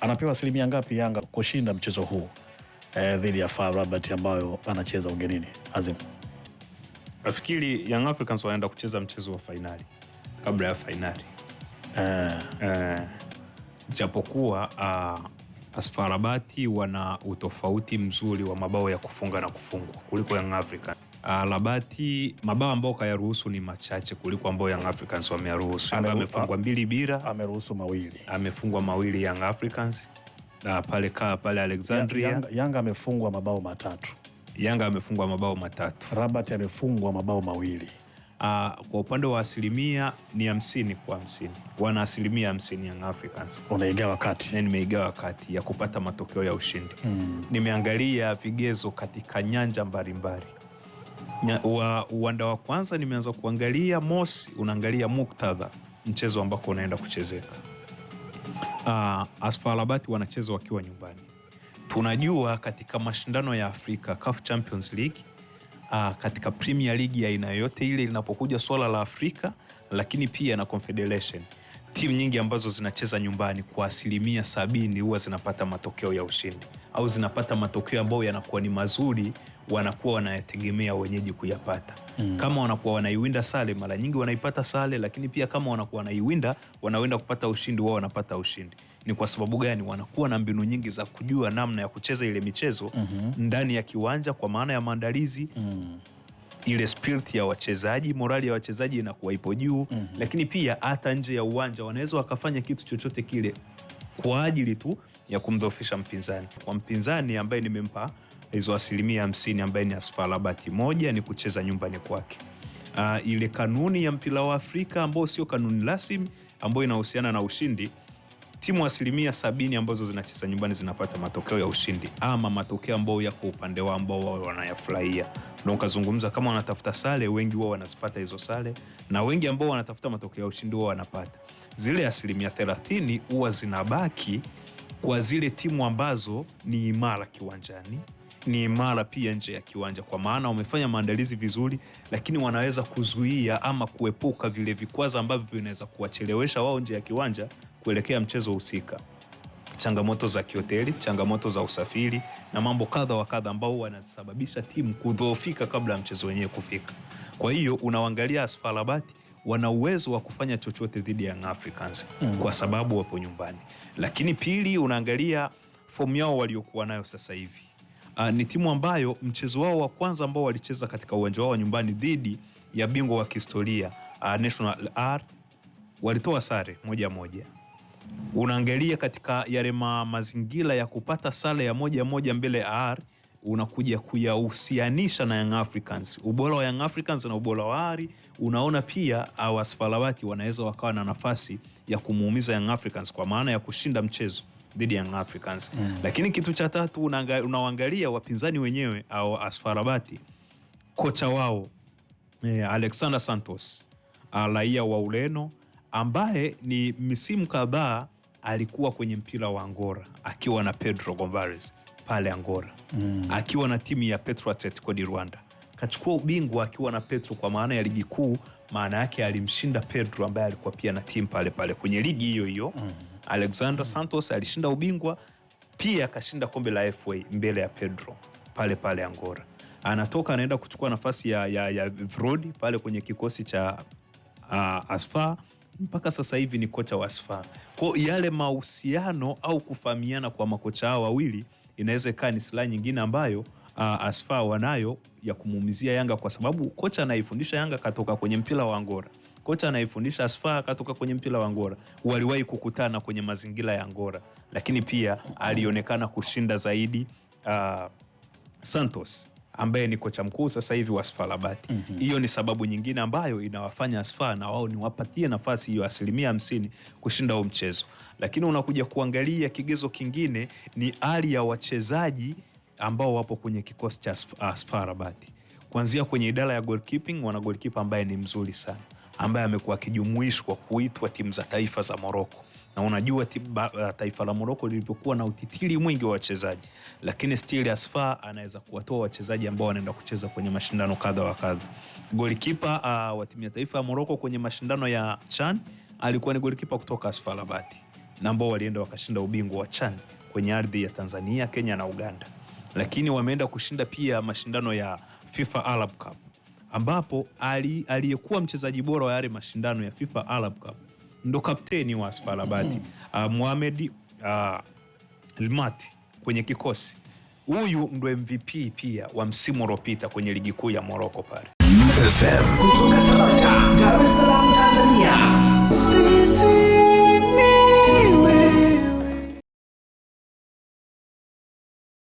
Anapewa asilimia ngapi Yanga kushinda mchezo huu dhidi ya FAR Rabat ambayo anacheza ugenini? Azim, nafikiri Young Africans wanaenda kucheza mchezo wa fainali kabla ya fainali. Japokuwa FAR Rabat wana utofauti mzuri wa mabao ya kufunga na kufungwa kuliko Young Africans. Rabat mabao ambao kayaruhusu ni machache kuliko ambao Young Africans wameruhusu. Amefungwa 2-0, ameruhusu 2. Amefungwa 2 Young Africans pale Alexandria. Yanga amefungwa mabao 3. Yanga amefungwa mabao 3. Rabat amefungwa mabao 2. Kwa upande wa asilimia ni 50 kwa 50. Wana asilimia 50 Young Africans. Unaigawa kati. Na nimeigawa kati ya kupata matokeo ya ushindi. Nimeangalia vigezo katika nyanja mbalimbali. Uwanda wa kwanza nimeanza kuangalia mosi, unaangalia muktadha mchezo ambako unaenda kuchezeka. FAR Rabat wanacheza wakiwa nyumbani. Tunajua katika mashindano ya Afrika, CAF Champions League, katika Premier League ya aina yote ile linapokuja swala la Afrika, lakini pia na Confederation, timu nyingi ambazo zinacheza nyumbani kwa asilimia 70 huwa zinapata matokeo ya ushindi au zinapata matokeo ambayo yanakuwa ni mazuri, wanakuwa wanayategemea wenyeji kuyapata. Kama wanakuwa wanaiwinda sare, mara nyingi wanaipata sare, lakini pia kama wanakuwa wanaiwinda, wanawenda kupata ushindi, wao wanapata ushindi. Ni kwa sababu gani? Wanakuwa na mbinu nyingi za kujua namna ya kucheza ile michezo ndani ya kiwanja, kwa maana ya maandalizi. Ile spirit ya wachezaji, morali ya wachezaji inakuwa ipo juu. Lakini pia hata nje ya uwanja wanaweza wakafanya kitu chochote kile kwa ajili tu ya kumdhoofisha mpinzani. Kwa mpinzani ambaye nimempa hizo asilimia 50 ambaye ni FAR Rabat, moja ni kucheza nyumbani kwake. Ile kanuni ya mpira wa Afrika ambayo sio kanuni rasmi ambayo inahusiana na ushindi, timu asilimia 70 ambazo zinacheza nyumbani zinapata matokeo ya ushindi, ama matokeo ambayo yako upande wao ambao wao wanayafurahia. Ndio kazungumza, kama wanatafuta sare, wengi wao wanazipata hizo sare, na wengi ambao wanatafuta matokeo ya ushindi wao wanapata. Zile asilimia 30 huwa zinabaki kwa zile timu ambazo ni imara kiwanjani, ni imara pia nje ya kiwanja, kwa maana wamefanya maandalizi vizuri, lakini wanaweza kuzuia ama kuepuka vile vikwazo ambavyo vinaweza kuwachelewesha wao nje ya kiwanja kuelekea mchezo husika. Changamoto za kihoteli, changamoto za usafiri na mambo kadha wa kadha ambao wanasababisha timu kudhoofika kabla ya mchezo wenyewe kufika. Kwa hiyo unaangalia FAR Rabat wana uwezo wa kufanya chochote dhidi ya Young Africans kwa sababu wapo nyumbani. Lakini pili, unaangalia fomu yao waliokuwa nayo sasa hivi. Ni timu ambayo mchezo wao wa kwanza ambao walicheza katika uwanja wao nyumbani dhidi ya bingwa wa kihistoria National R, walitoa sare 1-1. Unaangalia katika yale mazingira ya kupata sare ya 1-1 mbele ya R, unakuja kuyahusianisha na Young Africans, ubora wa Young Africans na ubora wa R. Unaona pia FAR Rabat wanaweza wakawa na nafasi ya kumuumiza Young Africans kwa maana ya kushinda mchezo dhidi ya Young Africans. Lakini kitu cha tatu, unaangalia wapinzani wenyewe au FAR Rabat, kocha wao Alexander Santos, raia wa Ureno, ambaye ni misimu kadhaa alikuwa kwenye mpira wa Angola akiwa na Pedro Gomes pale Angola, akiwa na timu ya Petro Atletico di Rwanda. Kachukua ubingwa akiwa na Petro kwa maana ya ligi kuu, maana yake alimshinda Pedro ambaye alikuwa pia na timu pale pale kwenye ligi hiyo hiyo. Alexander Santos alishinda ubingwa, pia akashinda kombe la FA mbele ya Pedro pale pale Angola. Anatoka anaenda kuchukua nafasi ya Vrodi pale kwenye kikosi cha FAR. Mpaka sasa hivi ni kocha wa FAR. Kwa yale mahusiano au kufahamiana kwa makocha hao wawili inaweza ikawa ni silaha nyingine ambayo FAR wanayo ya kumuumizia Yanga, kwa sababu kocha anaifundisha Yanga katoka kwenye mpira wa Angola. Kocha anaifundisha FAR katoka kwenye mpira wa Angola. Waliwahi kukutana kwenye mazingira ya Angola, lakini pia alionekana kushinda zaidi Santos ambaye ni kocha mkuu sasa hivi wa FAR Rabat. Hiyo ni sababu nyingine ambayo inawafanya FAR na wao niwapatie nafasi hiyo asilimia 50 kushinda huo mchezo. Lakini unakuja kuangalia kigezo kingine ni hali ya wachezaji ambao wapo kwenye kikosi cha FAR Rabat. Kuanzia kwenye idara ya goalkeeping, wana goalkeeper ambaye ni mzuri sana, ambaye amekuwa akijumuishwa kuitwa timu za taifa za Morocco. Na unajua taifa la Morocco lilivyokuwa na utitiri mwingi wa wachezaji, lakini still FAR anaweza kuwatoa wachezaji ambao wanaenda kucheza kwenye mashindano kadha wa kadha. Goalkeeper wa timu ya taifa ya Morocco kwenye mashindano ya CHAN alikuwa ni goalkeeper kutoka FAR Rabat. na ambao walienda wakashinda ubingwa wa CHAN kwenye ardhi ya Tanzania, Kenya na Uganda. Lakini wameenda kushinda pia mashindano ya FIFA Arab Cup, ambapo aliyekuwa mchezaji bora wa yale mashindano ya FIFA Arab Cup ndo kapteni wa FAR Rabat, Mohamed Elmati kwenye kikosi. Huyu ndo MVP pia wa msimu uliopita kwenye ligi kuu ya Morocco pale.